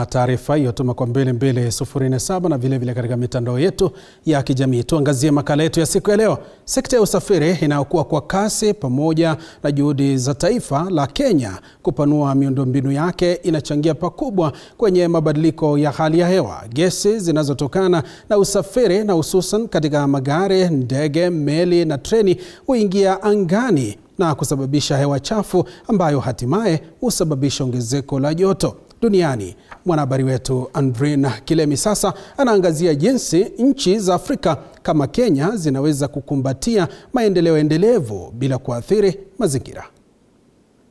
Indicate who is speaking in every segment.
Speaker 1: Taarifa hiyo tuma kwa 2247 na vile katika mitandao yetu ya kijamii. Tuangazie makala yetu ya siku ya leo. Sekta ya usafiri inayokuwa kwa kasi pamoja na juhudi za taifa la Kenya kupanua miundombinu yake inachangia pakubwa kwenye mabadiliko ya hali ya hewa. Gesi zinazotokana na usafiri na hususan katika magari, ndege, meli na treni huingia angani na kusababisha hewa chafu ambayo hatimaye husababisha ongezeko la joto duniani. Mwanahabari wetu Andrin Kilemi sasa anaangazia jinsi nchi za Afrika kama Kenya zinaweza kukumbatia maendeleo endelevu bila kuathiri mazingira.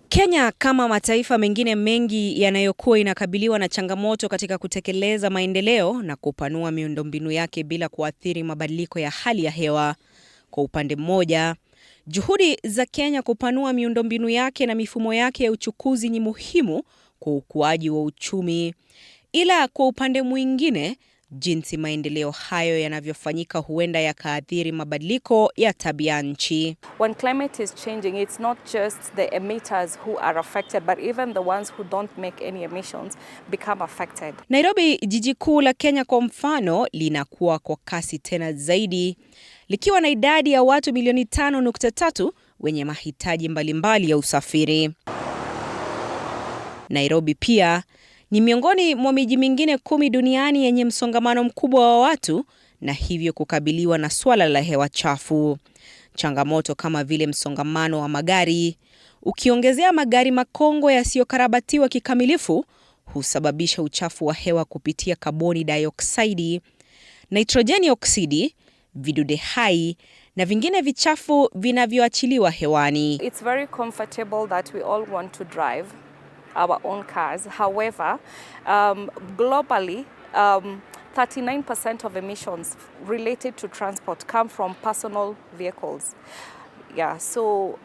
Speaker 2: Kenya kama mataifa mengine mengi yanayokuwa inakabiliwa na changamoto katika kutekeleza maendeleo na kupanua miundombinu yake bila kuathiri mabadiliko ya hali ya hewa. Kwa upande mmoja, juhudi za Kenya kupanua miundombinu yake na mifumo yake ya uchukuzi ni muhimu kwa ukuaji wa uchumi. Ila kwa upande mwingine, jinsi maendeleo hayo yanavyofanyika huenda yakaathiri mabadiliko ya tabia nchi.
Speaker 3: When climate is changing, it's not just the emitters who are affected, but even the ones who don't make any emissions become affected.
Speaker 2: Nairobi, jiji kuu la Kenya kwa mfano, linakuwa kwa kasi tena zaidi, likiwa na idadi ya watu milioni 5.3 wenye mahitaji mbalimbali ya usafiri. Nairobi pia ni miongoni mwa miji mingine 10 duniani yenye msongamano mkubwa wa watu na hivyo kukabiliwa na swala la hewa chafu. Changamoto kama vile msongamano wa magari, ukiongezea magari makongwe yasiyokarabatiwa kikamilifu, husababisha uchafu wa hewa kupitia kaboni dioksidi, nitrojeni oksidi, vidude hai na vingine vichafu vinavyoachiliwa hewani.
Speaker 3: It's very comfortable that we all want to drive our own cars. However, globally, 39% of emissions related to transport come from personal vehicles. Yeah, so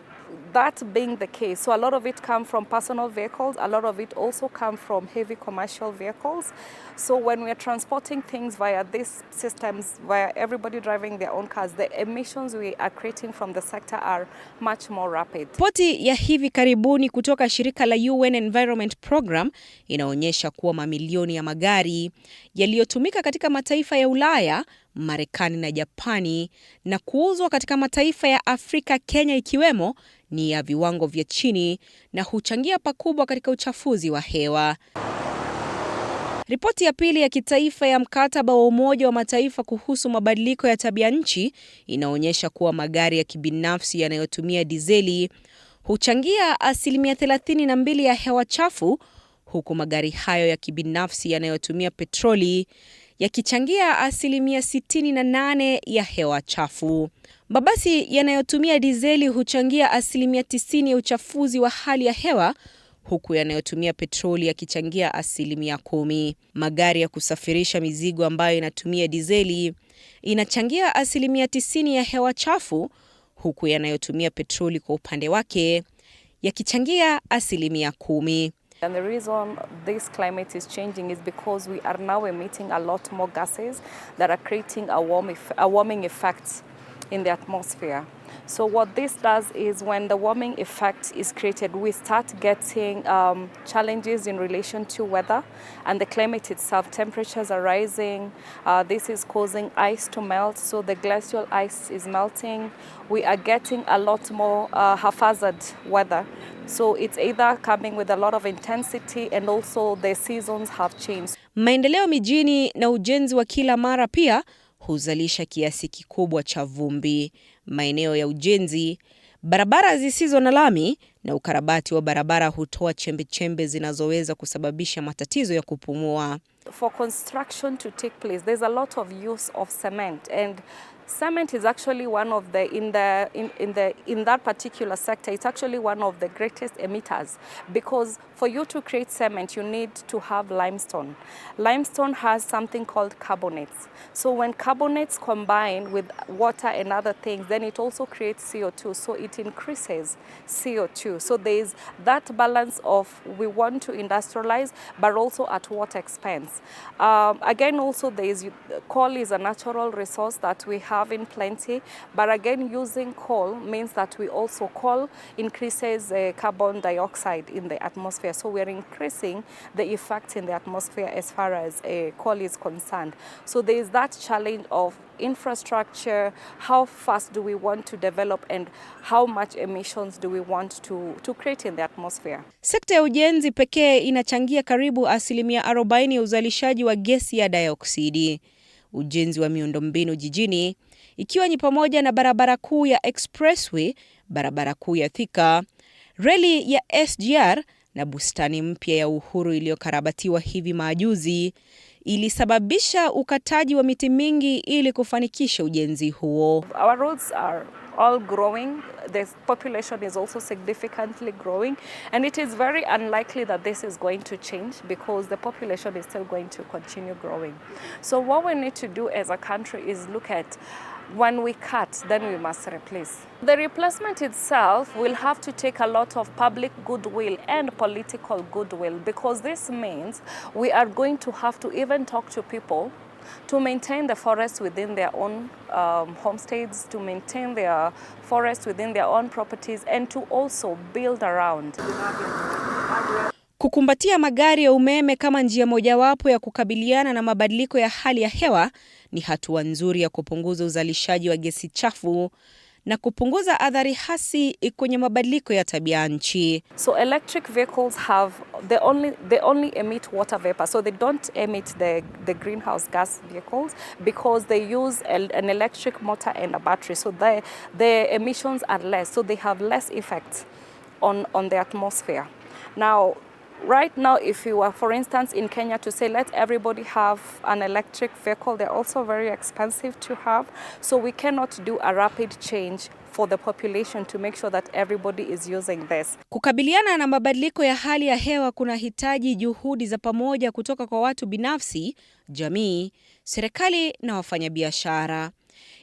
Speaker 3: that being the case, so a lot of it comes from personal vehicles, a lot of it also comes from heavy commercial vehicles. So when we are transporting things via these systems, via everybody driving their own cars, the emissions we are creating from the sector are much more rapid.
Speaker 2: Ripoti ya hivi karibuni kutoka shirika la UN Environment Program inaonyesha kuwa mamilioni ya magari yaliyotumika katika mataifa ya Ulaya, Marekani na Japani na kuuzwa katika mataifa ya Afrika, Kenya ikiwemo, ni ya viwango vya chini na huchangia pakubwa katika uchafuzi wa hewa. Ripoti ya pili ya kitaifa ya mkataba wa Umoja wa Mataifa kuhusu mabadiliko ya tabia nchi inaonyesha kuwa magari ya kibinafsi yanayotumia dizeli huchangia 32% ya hewa chafu, huku magari hayo ya kibinafsi yanayotumia petroli yakichangia 68% ya hewa chafu. Mabasi yanayotumia dizeli huchangia 90% ya uchafuzi wa hali ya hewa, huku yanayotumia petroli yakichangia 10%. Magari ya kusafirisha mizigo ambayo inatumia dizeli inachangia 90% ya hewa chafu, huku yanayotumia petroli kwa upande wake yakichangia 10%.
Speaker 3: And the reason this climate is changing is because we are now emitting a lot more gases that are creating a warming effect in the atmosphere. So what this does is when the warming effect is created, we start getting challenges in relation to weather and the climate itself. Temperatures are rising. This is causing ice to melt. So the glacial ice is melting. We are getting a lot more haphazard weather. So it's either coming with a lot of intensity and also the seasons have changed.
Speaker 2: Maendeleo mijini na ujenzi wa kila mara pia huzalisha kiasi kikubwa cha vumbi. Maeneo ya ujenzi, barabara zisizo na lami na ukarabati wa barabara hutoa chembe-chembe zinazoweza kusababisha matatizo ya kupumua.
Speaker 3: For construction to take place, there's a lot of use of cement, and cement is actually one of the in that particular sector, it's actually one of the greatest emitters, because for you to create cement you need to have limestone. Limestone has something called carbonates. So when carbonates combine with water and other things, then it also creates CO2, so it increases CO2. So there's that balance of we want to industrialize, but also at what expense. Again, also coal is a natural resource that we having plenty, but again using coal means that we also coal increases carbon dioxide in the atmosphere. So we're increasing the effect in the atmosphere as far as coal is concerned. So there is that challenge of infrastructure, how fast do we want to develop and how much emissions do we want to create in the atmosphere.
Speaker 2: Sekta ya ujenzi pekee inachangia karibu 40% ya uzalishaji wa gesi ya dioksidi. Ujenzi wa miundombinu jijini, ikiwa ni pamoja na barabara kuu ya expressway, barabara kuu ya Thika, reli ya SGR na bustani mpya ya Uhuru iliyokarabatiwa hivi majuzi, ilisababisha ukataji wa miti mingi ili kufanikisha ujenzi huo.
Speaker 3: Our roads are all growing. The population is also significantly growing, and it is very unlikely that this is going to change because the population is still going to continue growing. So what we need to do as a country is look at when we cut, then we must replace. The replacement itself will have to take a lot of public goodwill and political goodwill, because this means we are going to have to even talk to people to maintain the forests within their own homesteads, to maintain their forests within their own properties, and to also build around.
Speaker 2: Kukumbatia magari ya umeme kama njia mojawapo ya kukabiliana na mabadiliko ya hali ya hewa ni hatua nzuri ya kupunguza uzalishaji wa gesi chafu na kupunguza athari hasi kwenye mabadiliko ya tabia nchi.
Speaker 3: So electric vehicles they only emit water vapor, so they don't emit the greenhouse gas vehicles because they use an electric motor and a battery, so the emissions are less, so they have less effect on the atmosphere. Now, right now, if you were, for instance, in Kenya to say, let everybody have an electric vehicle, they're also very expensive to have. So we cannot do a rapid change for the population to make sure that everybody is using this.
Speaker 2: Kukabiliana na mabadiliko ya hali ya hewa kunahitaji juhudi za pamoja kutoka kwa watu binafsi, jamii, serikali na wafanyabiashara.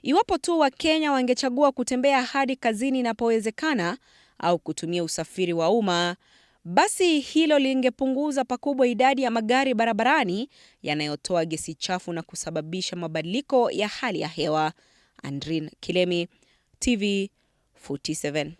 Speaker 2: Iwapo tu Wakenya wangechagua kutembea hadi kazini inapowezekana au kutumia usafiri wa umma, basi hilo lingepunguza pakubwa idadi ya magari barabarani yanayotoa gesi chafu na kusababisha mabadiliko ya hali ya hewa. Andrin Kilemi, TV 47.